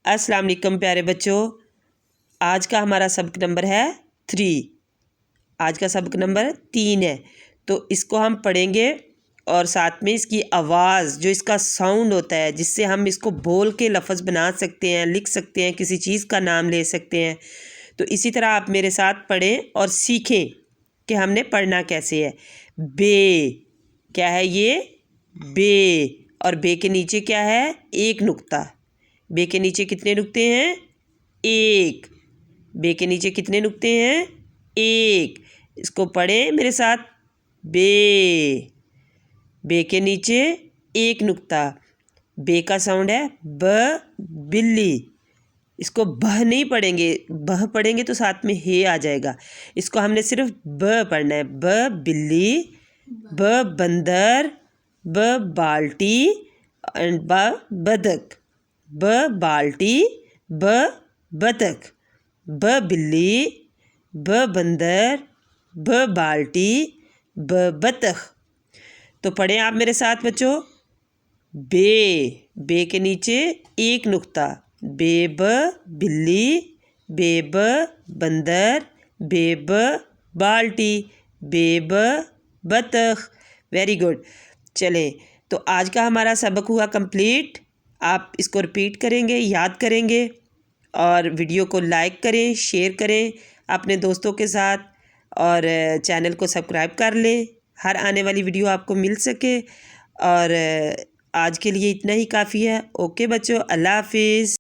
अस्सलाम वालेकुम प्यारे बच्चों, आज का हमारा सबक नंबर है 3। आज का सबक नंबर 3 है, तो इसको हम पढ़ेंगे और साथ में इसकी आवाज़, जो इसका साउंड होता है जिससे हम इसको बोल के लफ्ज़ बना सकते हैं, लिख सकते हैं, किसी चीज़ का नाम ले सकते हैं। तो इसी तरह आप मेरे साथ पढ़ें और सीखें कि हमने पढ़ना कैसे है। बे, क्या है ये? बे। और बे के नीचे क्या है? एक नुक्ता। बे के नीचे कितने नुक्ते हैं? एक। बे के नीचे कितने नुक्ते हैं? एक। इसको पढ़ें मेरे साथ। बे। बे के नीचे एक नुक्ता। बे का साउंड है ब, बिल्ली। इसको बह नहीं पढ़ेंगे, बह पढ़ेंगे तो साथ में हे आ जाएगा। इसको हमने सिर्फ ब पढ़ना है। ब बिल्ली, ब बंदर, ब बाल्टी एंड ब बदक। ब बाल्टी, ब बतख, ब बिल्ली, ब बंदर, ब बाल्टी, ब बतख। तो पढ़ें आप मेरे साथ बच्चों। बे। बे के नीचे एक नुक्ता। बे ब बिल्ली, बे ब बंदर, बे ब बाल्टी, बे ब बतख। Very good. चलें, तो आज का हमारा सबक हुआ कंप्लीट। आप इसको रिपीट करेंगे, याद करेंगे और वीडियो को लाइक करें, शेयर करें अपने दोस्तों के साथ और चैनल को सब्सक्राइब कर लें, हर आने वाली वीडियो आपको मिल सके। और आज के लिए इतना ही काफ़ी है। ओके बच्चों, अल्लाह हाफिज़।